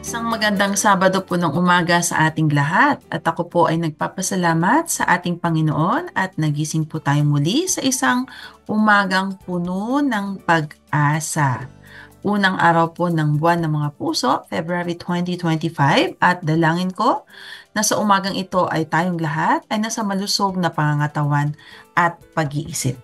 Isang magandang Sabado po ng umaga sa ating lahat at ako po ay nagpapasalamat sa ating Panginoon at nagising po tayo muli sa isang umagang puno ng pag-asa. Unang araw po ng buwan ng mga puso, February 2025, at dalangin ko na sa umagang ito ay tayong lahat ay nasa malusog na pangangatawan at pag-iisip.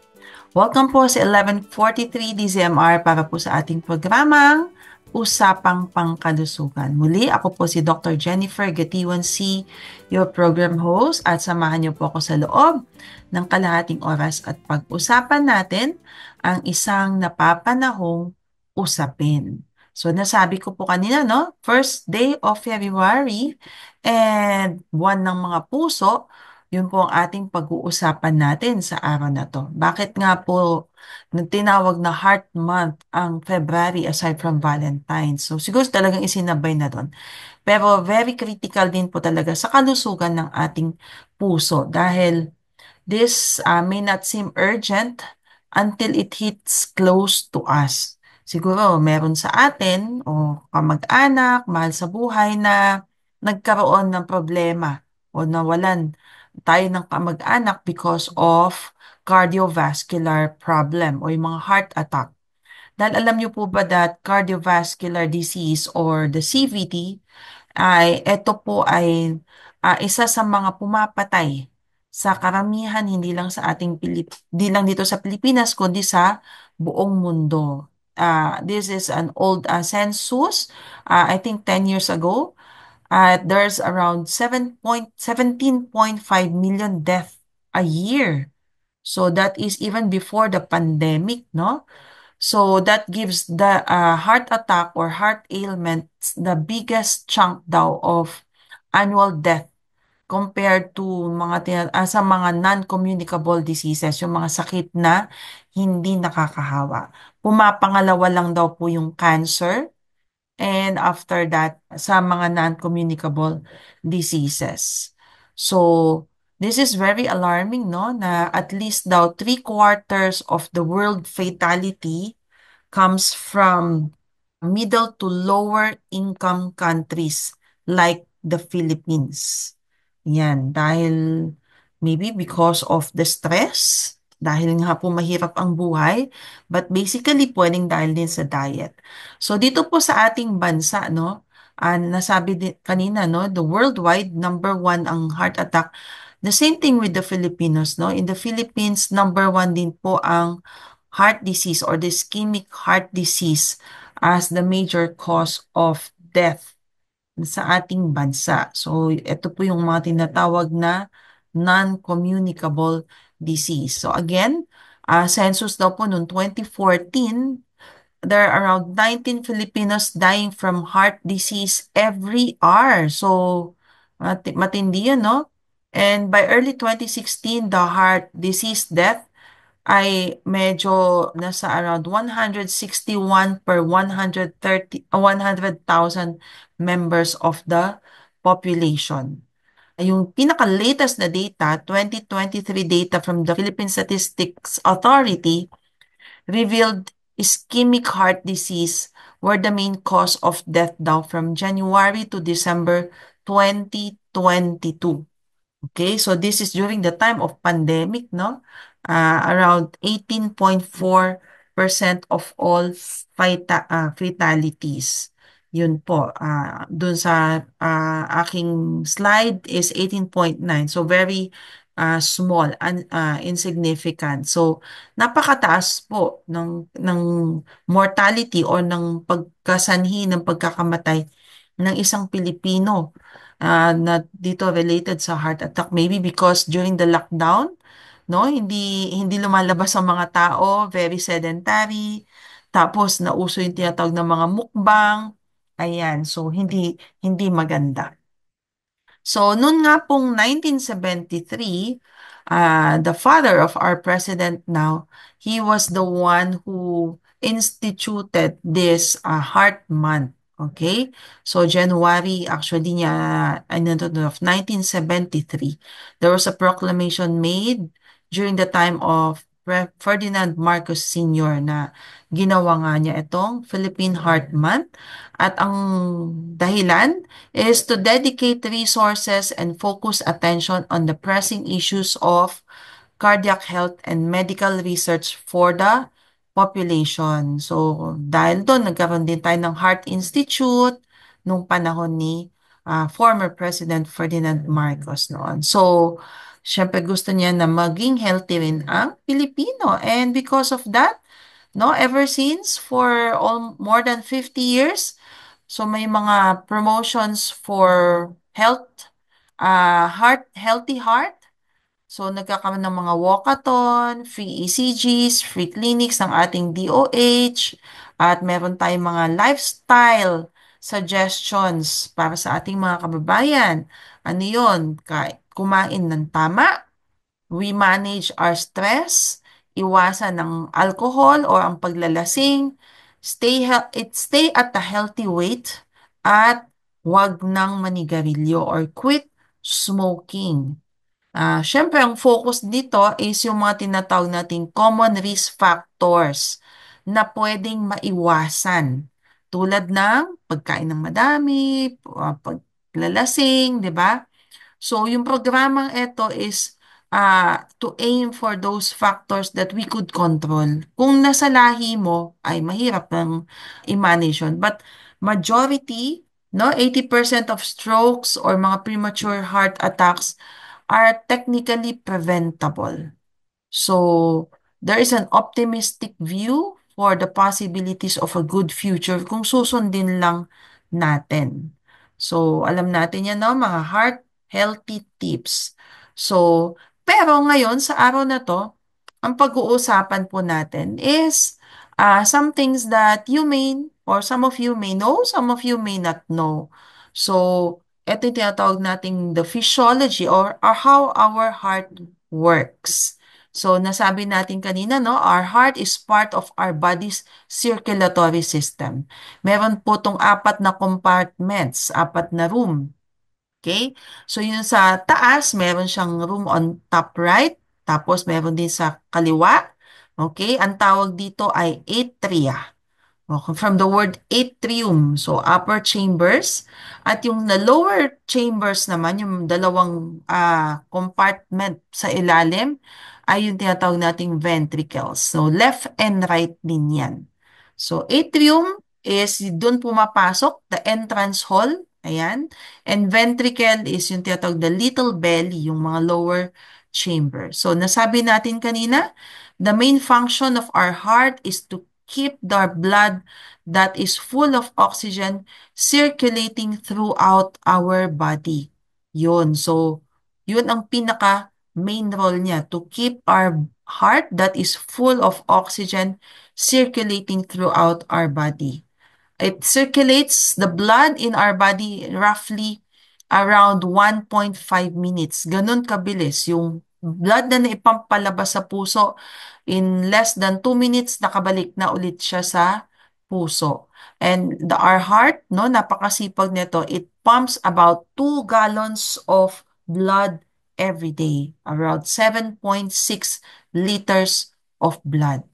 Welcome po sa 11:43 DZMR para po sa ating programang Usapang Pangkalusugan. Muli, ako po si Dr. Jennifer Gatiwan C., your program host, at samahan niyo po ako sa loob ng kalahating oras at pag-usapan natin ang isang napapanahong usapin. So nasabi ko po kanina, no? First day of February and buwan ng mga puso, yun po ang ating pag-uusapan natin sa araw na to. Bakit nga po tinawag na Heart Month ang February aside from Valentine's? So siguro talagang isinabay na doon. Pero very critical din po talaga sa kalusugan ng ating puso dahil this may not seem urgent until it hits close to us. Siguro meron sa atin o kamag-anak, mahal sa buhay na nagkaroon ng problema o nawalan tayo ng kamag-anak because of cardiovascular problem o yung mga heart attack. Dahil alam niyo po ba that cardiovascular disease or the CVD ay ito po ay isa sa mga pumapatay sa karamihan hindi lang sa hindi lang dito sa Pilipinas kundi sa buong mundo. This is an old census, I think 10 years ago. There's around 17.5 million death a year. So that is even before the pandemic, no? So that gives the heart attack or heart ailments the biggest chunk daw of annual death compared to sa mga non-communicable diseases, yung mga sakit na hindi nakakahawa. Pumapangalawa lang daw po yung cancer and after that sa mga non-communicable diseases. So this is very alarming, no, na at least daw three-quarters of the world fatality comes from middle to lower income countries like the Philippines. Yan, dahil maybe because of the stress, dahil nga po mahirap ang buhay, but basically pwedeng dahil din sa diet. So dito po sa ating bansa, no, nasabi din kanina, no, the worldwide number one ang heart attack. The same thing with the Filipinos, no? In the Philippines, number one din po ang heart disease or the ischemic heart disease as the major cause of death sa ating bansa. So, ito po yung mga tinatawag na non-communicable disease. So, again, census daw po noong 2014, there are around 19 Filipinos dying from heart disease every hour. So, matindi yun, no? And by early 2016, the heart disease death ay medyo nasa around 161 per 100,000 members of the population. Yung pinaka-latest na data, 2023 data from the Philippine Statistics Authority, revealed ischemic heart disease were the main cause of death daw from January to December 2022. Okay, so this is during the time of pandemic, no? Around 18.4% of all fatalities. Yun po. Dun sa aking slide is 18.9. So very small, insignificant. So napakataas po ng mortality or ng pagkasanhi ng pagkakamatay ng isang Pilipino na dito related sa heart attack. Maybe because during the lockdown, no, hindi lumalabas ang mga tao, very sedentary. Tapos nauso yung tinatawag ng mga mukbang. Ayan, so hindi maganda. So, noon nga pong 1973, the father of our president now, he was the one who instituted this Heart Month. Okay? So, January, actually niya, of 1973, there was a proclamation made during the time of Ferdinand Marcos Sr. na ginawa nga niya itong Philippine Heart Month. At ang dahilan is to dedicate resources and focus attention on the pressing issues of cardiac health and medical research for the population. So, dahil doon, nagkaroon din tayo ng Heart Institute nung panahon ni former President Ferdinand Marcos noon. So, syempre gusto niya na maging healthy rin ang Pilipino. And because of that, no, ever since for more than 50 years, so may mga promotions for healthy heart. So, nagkakaroon ng mga walkathon, free ECGs, free clinics ng ating DOH, at meron tayong mga lifestyle suggestions para sa ating mga kababayan. Ano yun? Kumain ng tama, we manage our stress, iwasan ng alcohol or ang paglalasing, stay at a healthy weight, at wag ng manigarilyo or quit smoking. Syempre, ang focus dito is yung mga tinatawag nating common risk factors na pwedeng maiwasan. Tulad ng pagkain ng madami, paglalasing, di ba? So, yung programang ito is to aim for those factors that we could control. Kung nasa lahi mo, ay mahirap ng i-manage yun. But majority, no, 80% of strokes or mga premature heart attacks are technically preventable. So, there is an optimistic view for the possibilities of a good future kung susundin lang natin. So, alam natin yan, no? Mga heart healthy tips. So, pero ngayon, sa araw na to, ang pag-uusapan po natin is some things that you may or some of you may know, some of you may not know. So, ito yung tinatawag nating the physiology or how our heart works. So, nasabi natin kanina, no, our heart is part of our body's circulatory system. Meron po tong apat na compartments, apat na room. Okay? So, yun sa taas, meron siyang room on top right. Tapos, meron din sa kaliwa. Okay? Ang tawag dito ay atria. Okay, from the word atrium, so upper chambers. At yung na lower chambers naman, yung dalawang compartment sa ilalim, ay yung tinatawag nating ventricles. So left and right din yan. So atrium is doon pumapasok, the entrance hall, ayan. And ventricle is yung tinatawag the little belly, yung mga lower chamber. So nasabi natin kanina, the main function of our heart is to keep the blood that is full of oxygen circulating throughout our body. Yun. So, yun ang pinaka main role niya, to keep our heart that is full of oxygen circulating throughout our body. It circulates the blood in our body roughly around 1.5 minutes. Ganun kabilis. Yung blood na naipampalabas sa puso, in less than 2 minutes, nakabalik na ulit siya sa puso. And our heart, no, napakasipag nito, it pumps about 2 gallons of blood every day. Around 7.6 liters of blood.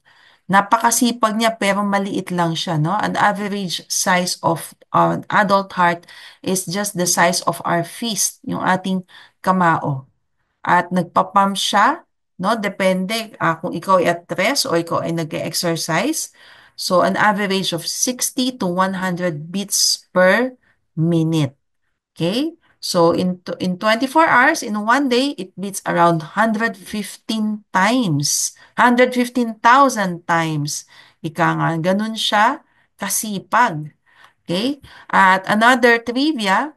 Napakasipag niya pero maliit lang siya, no? An average size of an adult heart is just the size of our fist, yung ating kamao. At nagpapump siya, no? Depende kung ikaw ay at rest o ikaw ay nag-exercise. So, an average of 60 to 100 beats per minute. Okay? So, in 24 hours, in one day, it beats around 115 times. 115,000 times. Ika nga, ganun siya kasipag. Okay? At another trivia,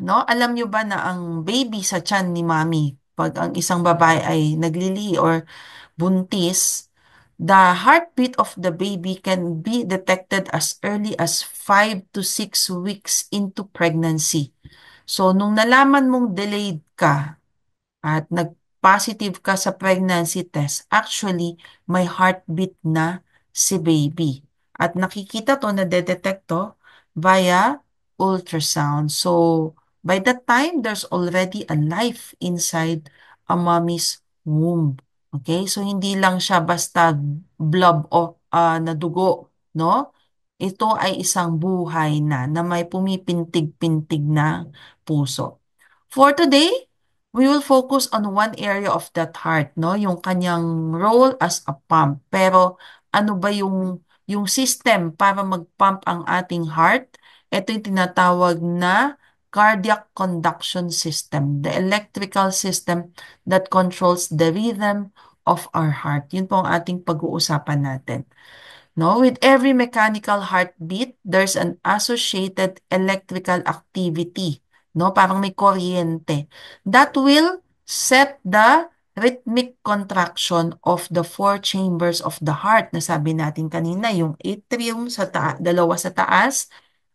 no? Alam nyo ba na ang baby sa tiyan ni mommy, pag ang isang babae ay naglili or buntis, the heartbeat of the baby can be detected as early as 5 to 6 weeks into pregnancy. So, nung nalaman mong delayed ka at nag-positive ka sa pregnancy test, actually, may heartbeat na si baby. At nakikita to, na-detect to via ultrasound. So, by that time, there's already a life inside a mommy's womb. Okay? So hindi lang siya basta blob o na dugo, no? Ito ay isang buhay na may pumipintig-pintig na puso. For today, we will focus on one area of that heart, no? Yung kanyang role as a pump. Pero ano ba yung system para mag-pump ang ating heart? Ito yung tinatawag na cardiac conduction system, the electrical system that controls the rhythm of our heart. Yun po ang ating pag-uusapan natin. No, with every mechanical heartbeat, there's an associated electrical activity. No, parang may kuryente that will set the rhythmic contraction of the four chambers of the heart na sabi natin kanina, yung atrium sa dalawa sa taas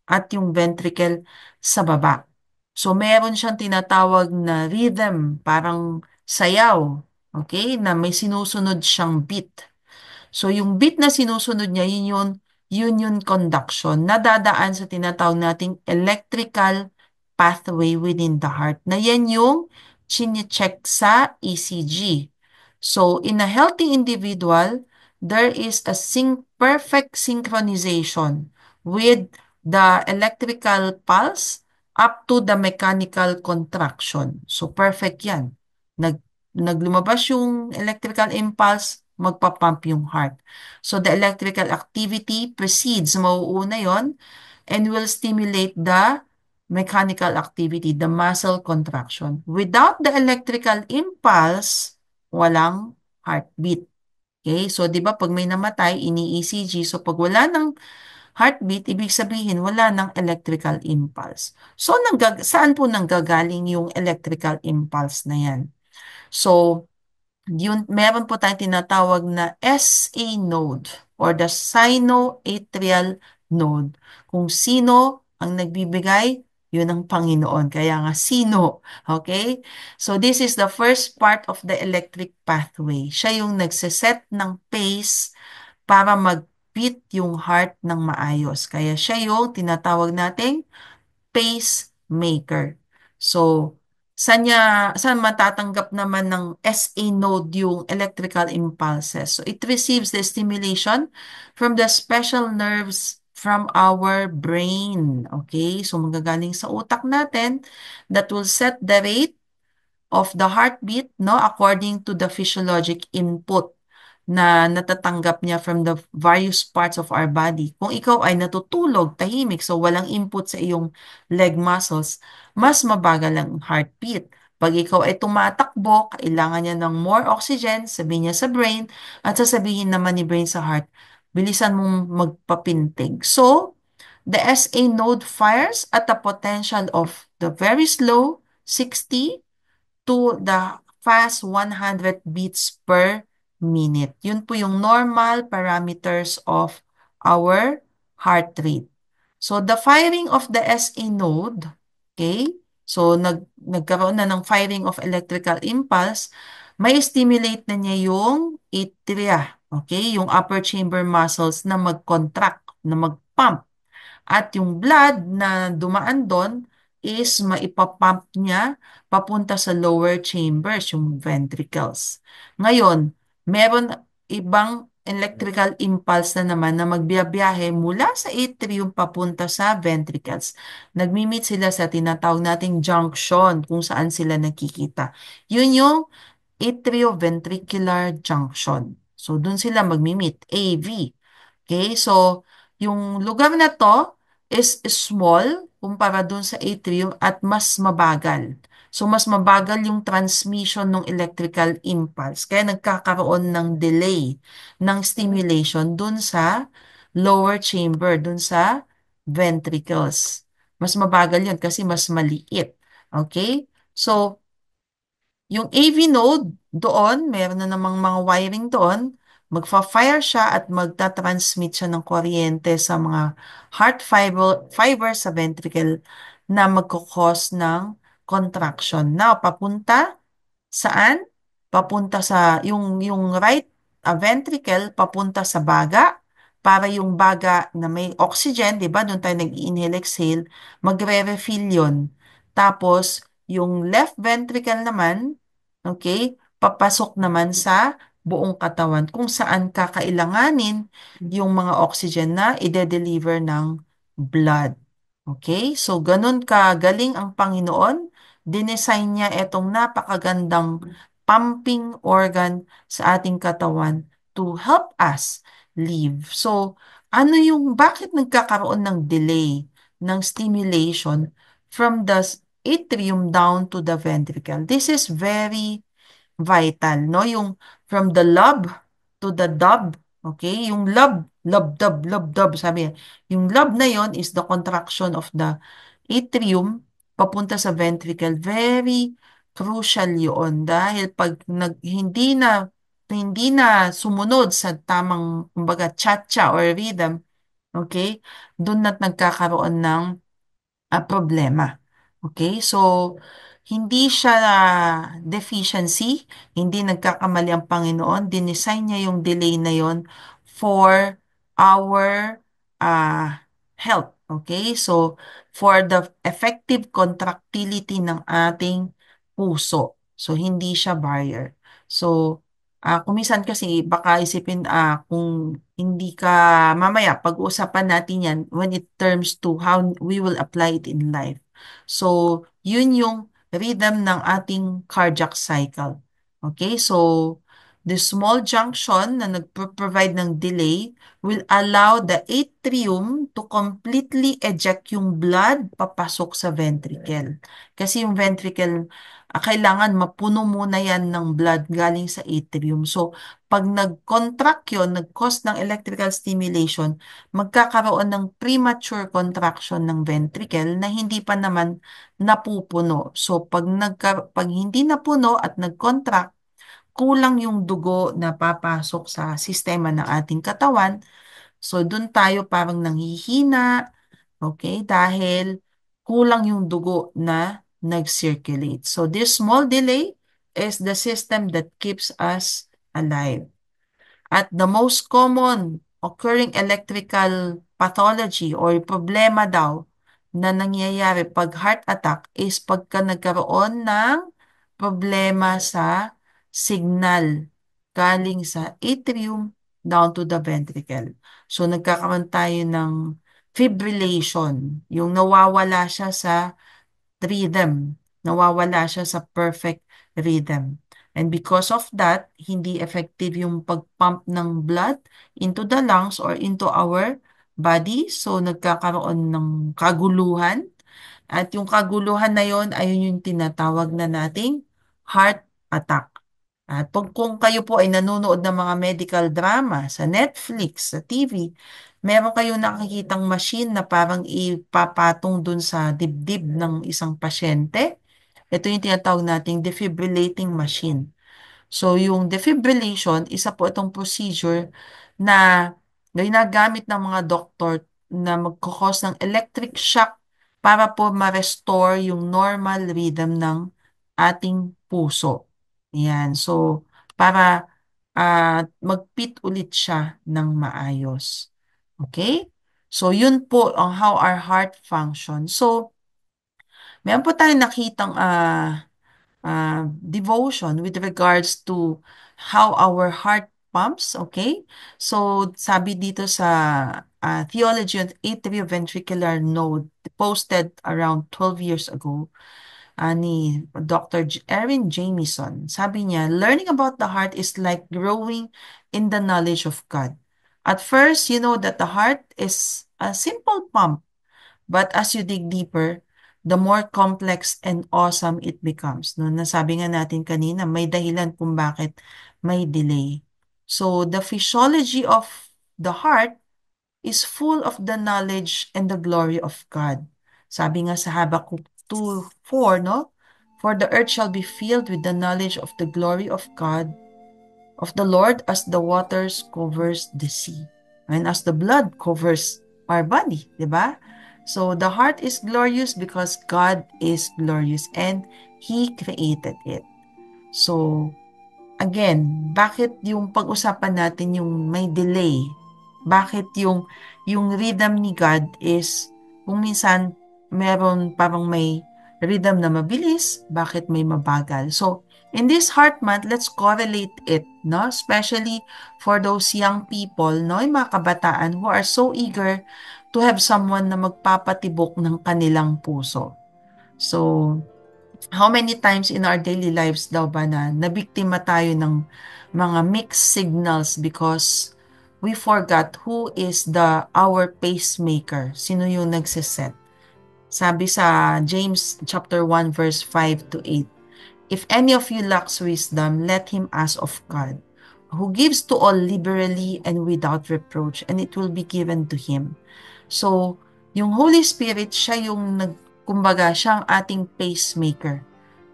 at yung ventricle sa baba. So meron siyang tinatawag na rhythm, parang sayaw, okay, na may sinusunod siyang beat. So yung beat na sinusunod niya, yun yung union conduction na dadaan sa tinatawag nating electrical pathway within the heart. Na yan yung chine-check sa ECG. So in a healthy individual, there is a perfect synchronization with the electrical pulse up to the mechanical contraction. So perfect yan. Naglumabas yung electrical impulse, magpapump yung heart. So the electrical activity precedes, mauuna yon, and will stimulate the mechanical activity, the muscle contraction. Without the electrical impulse, walang heartbeat. Okay? So, di ba, pag may namatay, ini-ECG. So, pag wala ng heartbeat, ibig sabihin, wala ng electrical impulse. So, saan po nanggagaling yung electrical impulse na yan? So, meron po tayong tinatawag na SA node or the sinoatrial node. Kung sino ang nagbibigay, yun ang Panginoon. Kaya nga, sino. Okay? So, this is the first part of the electric pathway. Siya yung nagsiset ng pace para mag-beat yung heart ng maayos. Kaya siya yung tinatawag nating pacemaker. So, saan matatanggap naman ng SA node yung electrical impulses? So, it receives the stimulation from the special nerves from our brain. Okay? So, magagaling sa utak natin that will set the rate of the heartbeat, no, according to the physiologic input na natatanggap niya from the various parts of our body. Kung ikaw ay natutulog, tahimik, so walang input sa iyong leg muscles, mas mabagal ang heartbeat. Pag ikaw ay tumatakbo, kailangan niya ng more oxygen, sabihin niya sa brain, at sasabihin naman ni brain sa heart, bilisan mong magpapintig. So, the SA node fires at a potential of the very slow 60 to the fast 100 beats per minute. Yun po yung normal parameters of our heart rate. So the firing of the SA node, okay? So nagkaroon na ng firing of electrical impulse, may stimulate na niya yung atria, okay? Yung upper chamber muscles na mag-contract, na mag-pump. At yung blood na dumaan doon is maipapump niya papunta sa lower chambers, yung ventricles. Ngayon, meron ibang electrical impulse na naman na magbiyabiyahe mula sa atrium papunta sa ventricles. Nagmi-meet sila sa tinatawag nating junction kung saan sila nakikita. Yun yung atrioventricular junction. So, dun sila magmi-meet, AV. Okay, so yung lugar na to is small kumpara dun sa atrium at mas mabagal. So mas mabagal yung transmission ng electrical impulse. Kaya nagkakaroon ng delay ng stimulation dun sa lower chamber, dun sa ventricles. Mas mabagal yun kasi mas maliit. Okay? So, yung AV node, doon, meron na namang mga wiring doon, magfa-fire siya at magta-transmit siya ng kuryente sa mga heart fiber sa ventricle na magkukos ng contraction. Now, papunta saan? Papunta sa, yung right ventricle, papunta sa baga, para yung baga na may oxygen, di ba? Doon tayo nag-inhale, exhale, magre-refill yun. Tapos, yung left ventricle naman, okay, papasok naman sa buong katawan kung saan kakailanganin yung mga oxygen na ide-deliver ng blood. Okay? So, ganun kagaling ang Panginoon. Dinesign niya itong napakagandang pumping organ sa ating katawan to help us live. So, bakit nagkakaroon ng delay ng stimulation from the atrium down to the ventricle? This is very vital, no? Yung from the lob to the dub, okay? Yung lob, dub, sabi niya. Yung lob na yon is the contraction of the atrium papunta sa ventricle. Very crucial yun dahil pag hindi na sumunod sa tamang kumbaga cha-cha or rhythm, okay? Doon na nagkakaroon ng problema. Okay? So, hindi siya deficiency, hindi nagkakamali ang Panginoon. Dinesign niya yung delay na yon for our health. Okay? So, for the effective contractility ng ating puso. So, hindi siya barrier. So, kumisan kasi baka isipin kung hindi ka mamaya pag-uusapan natin yan when it terms to how we will apply it in life. So, yun yung rhythm ng ating cardiac cycle. Okay? So, the small junction na nagpro-provide ng delay will allow the atrium to completely eject yung blood papasok sa ventricle. Kasi yung ventricle, kailangan mapuno muna yan ng blood galing sa atrium. So, pag nag-contract yun, nag-cause ng electrical stimulation, magkakaroon ng premature contraction ng ventricle na hindi pa naman napupuno. So, pag hindi napuno at nag-contract, kulang yung dugo na papasok sa sistema ng ating katawan. So, dun tayo parang nanghihina, okay, dahil kulang yung dugo na nag-circulate. So, this small delay is the system that keeps us alive. At the most common occurring electrical pathology or problema daw na nangyayari pag heart attack is pagka nagkaroon ng problema sa signal galing sa atrium down to the ventricle. So nagkakaroon tayo ng fibrillation, yung nawawala siya sa rhythm. Nawawala siya sa perfect rhythm. And because of that, hindi effective yung pag-pump ng blood into the lungs or into our body. So, nagkakaroon ng kaguluhan. At yung kaguluhan na yon, ayun yung tinatawag na nating heart attack. At kung kayo po ay nanonood ng mga medical drama sa Netflix, sa TV, meron kayong nakikitang machine na parang ipapatong dun sa dibdib ng isang pasyente. Ito yung tinatawag nating defibrillating machine. So, yung defibrillation, isa po itong procedure na ginagamit ng mga doktor na magkakos ng electric shock para po ma-restore yung normal rhythm ng ating puso. Yan. So, para mag-beat ulit siya ng maayos. Okay? So, yun po ang how our heart functions. So, meron po tayong nakitang devotion with regards to how our heart pumps, okay? So, sabi dito sa Theology on Atrioventricular Node, posted around 12 years ago, ni Dr. Erin Jamieson. Sabi niya, learning about the heart is like growing in the knowledge of God. At first, you know that the heart is a simple pump, but as you dig deeper, the more complex and awesome it becomes. No, nasabi nga natin kanina, may dahilan kung bakit may delay. So, the physiology of the heart is full of the knowledge and the glory of God. Sabi nga sa Habakkuk 2:4, no? For the earth shall be filled with the knowledge of the glory of God, of the Lord, as the waters covers the sea. And as the blood covers our body, di ba? So the heart is glorious because God is glorious and He created it. So again, bakit yung pag-usapan natin yung may delay? Bakit yung rhythm ni God is kung minsan meron parang may rhythm na mabilis, bakit may mabagal? So, In this Heart Month, let's correlate it, no? Especially for those young people, no? Yung mga kabataan who are so eager to have someone na magpapatibok ng kanilang puso. So, how many times in our daily lives daw ba na nabiktima tayo ng mga mixed signals because we forgot who is our pacemaker? Sino yung nagsiset? Sabi sa James chapter 1 verse 5 to 8, if any of you lacks wisdom, let him ask of God, who gives to all liberally and without reproach, and it will be given to him. So, yung Holy Spirit, siya yung kumbaga, siya ang ating pacemaker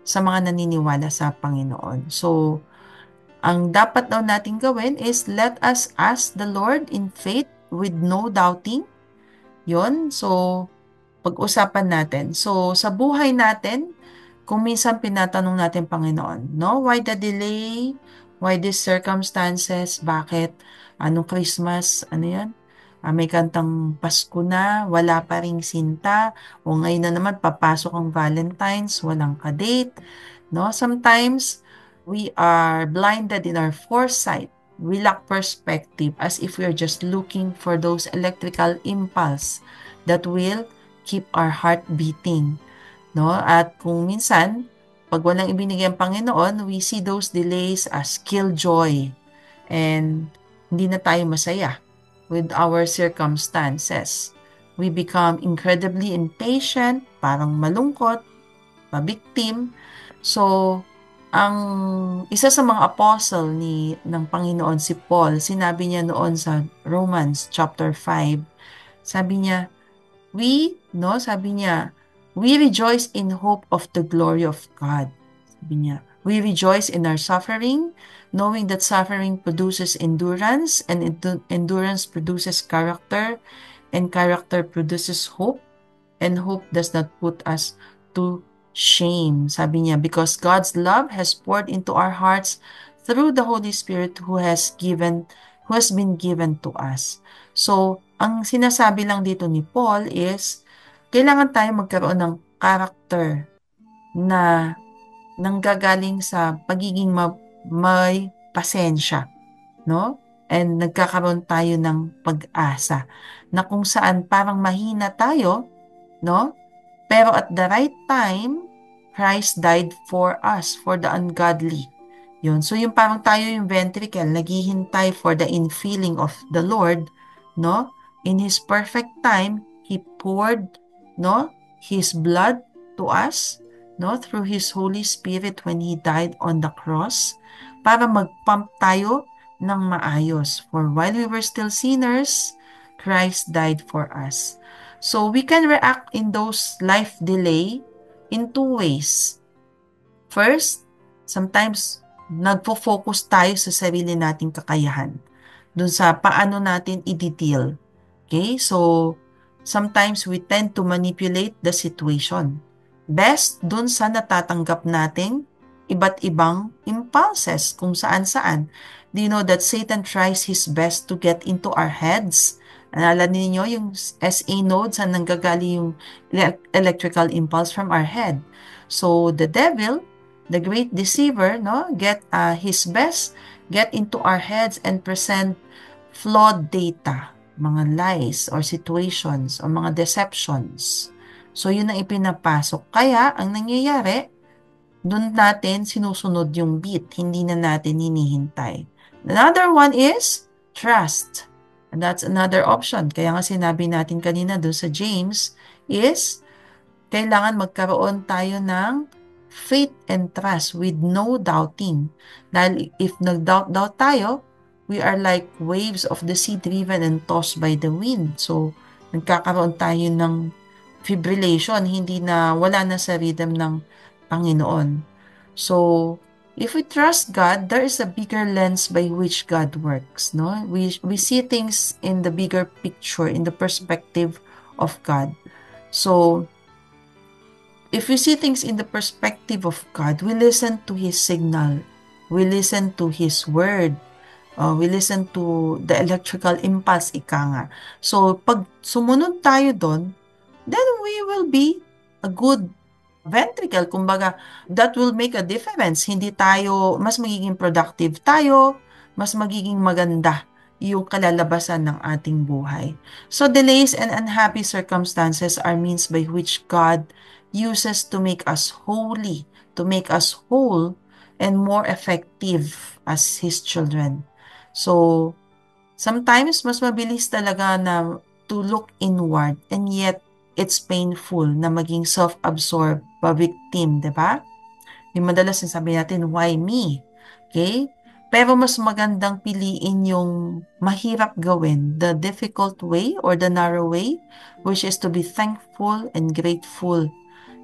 sa mga naniniwala sa Panginoon. So, ang dapat daw natin gawin is let us ask the Lord in faith with no doubting. Yon. So, pag-usapan natin. So, sa buhay natin, kung minsan pinatanong natin, Panginoon, no? Why the delay? Why these circumstances? Bakit? Anong Christmas? Ano yan? May kantang Pasko na, wala pa ring sinta, o ngayon na naman papasok ang Valentine's, walang kadate. No? Sometimes, we are blinded in our foresight. We lack perspective as if we are just looking for those electrical impulse that will keep our heart beating, no? At kung minsan, pag walang ibinigay ang Panginoon, we see those delays as killjoy and hindi na tayo masaya with our circumstances. We become incredibly impatient, parang malungkot, pabiktim. So, ang isa sa mga apostle ng Panginoon, si Paul, sinabi niya noon sa Romans chapter 5, sabi niya, sabi niya, we rejoice in hope of the glory of God. Sabi niya, we rejoice in our suffering, knowing that suffering produces endurance, and endurance produces character, and character produces hope, and hope does not put us to shame. Sabi niya, because God's love has poured into our hearts through the Holy Spirit who has been given to us. So, ang sinasabi lang dito ni Paul is, kailangan tayo magkaroon ng character na nanggagaling sa pagiging may pasensya, no? And nagkakaroon tayo ng pag-asa na kung saan parang mahina tayo, no? Pero at the right time, Christ died for us, for the ungodly. Yun. So yung parang tayo yung ventricle, naghihintay for the infilling of the Lord, no? In His perfect time, He poured, no, His blood to us, no, through His Holy Spirit when He died on the cross, para mag-pump tayo ng maayos. For while we were still sinners, Christ died for us. So we can react in those life delay in two ways. First, sometimes nagpo-focus tayo sa sarili nating kakayahan, dun sa paano natin i-deal. Okay? So, sometimes we tend to manipulate the situation. Best dun sa natatanggap nating iba't ibang impulses kung saan-saan. Do you know that Satan tries his best to get into our heads? Alala ninyo yung SA nodes na nanggagaling yung electrical impulse from our head. So, the devil, the great deceiver, no, get his best, get into our heads and present flawed data, mga lies or situations or mga deceptions. So, yun ang ipinapasok. Kaya, ang nangyayari, doon natin sinusunod yung beat, hindi na natin hinihintay. Another one is trust. And that's another option. Kaya nga sinabi natin kanina doon sa James is kailangan magkaroon tayo ng faith and trust with no doubting. Dahil if nag-doubt tayo, we are like waves of the sea driven and tossed by the wind. So, nagkakaroon tayo ng fibrillation, wala na sa rhythm ng Panginoon. So, if we trust God, there is a bigger lens by which God works. No, we see things in the bigger picture, in the perspective of God. So, if we see things in the perspective of God, we listen to His signal, we listen to His word, we listen to the electrical impulse, ika nga. So, pag sumunod tayo doon, then we will be a good ventricle. Kumbaga, that will make a difference. Hindi tayo, mas magiging productive tayo, mas magiging maganda yung kalalabasan ng ating buhay. So delays and unhappy circumstances are means by which God uses to make us holy, to make us whole, and more effective as His children. So, sometimes mas mabilis talaga na to look inward, and yet it's painful na maging self-absorbed pa-victim, di ba? Yung madalas sabi natin, why me? Okay? Pero mas magandang piliin yung mahirap gawin, the difficult way or the narrow way, which is to be thankful and grateful.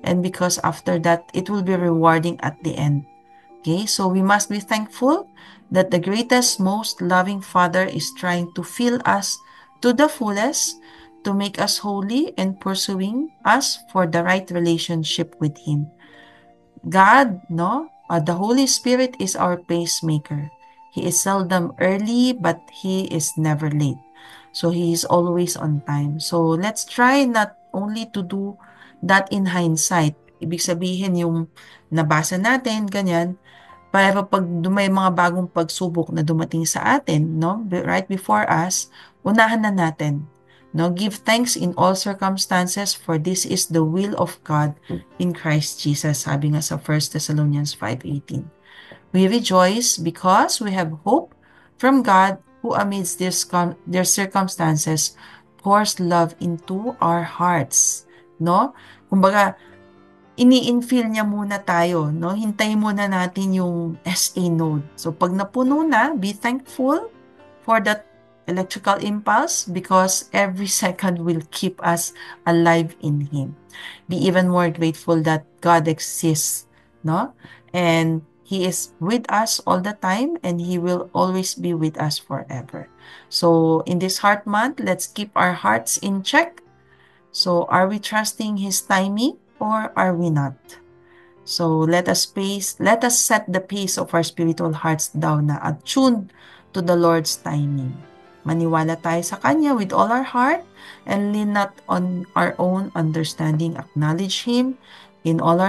And because after that, it will be rewarding at the end. Okay, so we must be thankful that the greatest, most loving Father is trying to fill us to the fullest, to make us holy and pursuing us for the right relationship with Him. God, no? The Holy Spirit is our pacemaker. He is seldom early, but He is never late. So He is always on time. So let's try not only to do that in hindsight. Ibig sabihin yung nabasa natin, ganyan, pero pag may mga bagong pagsubok na dumating sa atin, no, right before us, unahan na natin. No, give thanks in all circumstances, for this is the will of God in Christ Jesus. Sabi nga sa 1 Thessalonians 5:18. We rejoice because we have hope from God, who amidst their circumstances pours love into our hearts. No? Kumbaga, ini-infill niya muna tayo, no? Hintayin muna natin yung SA node. So pag napuno na, be thankful for that electrical impulse, because every second will keep us alive in Him. Be even more grateful that God exists, no? And He is with us all the time, and He will always be with us forever. So in this heart month, let's keep our hearts in check. So are we trusting His timing, or are we not? So let us set the pace of our spiritual hearts down na attuned to the Lord's timing. Maniwala tayo sa Kanya with all our heart, and lean not on our own understanding. Acknowledge Him in all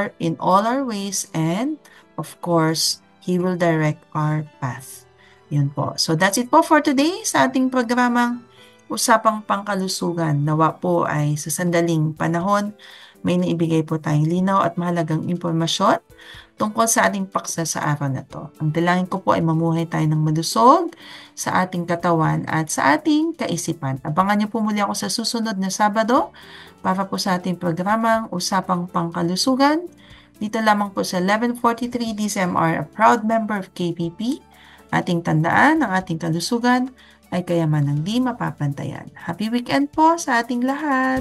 our ways, and of course, He will direct our path. Yun po. So that's it po for today sa ating programang Usapang Pangkalusugan. Nawa po ay sa sandaling panahon may naibigay po tayong linaw at mahalagang impormasyon tungkol sa ating paksa sa araw na to. Ang dalangin ko po ay mamuhay tayo ng malusog sa ating katawan at sa ating kaisipan. Abangan niyo po muli ako sa susunod na Sabado para po sa ating programang Usapang Pangkalusugan. Dito lamang po sa 1143 DZMR, a proud member of KPP. Ating tandaan, ang ating kalusugan ay kayamanang di mapapantayan. Happy weekend po sa ating lahat!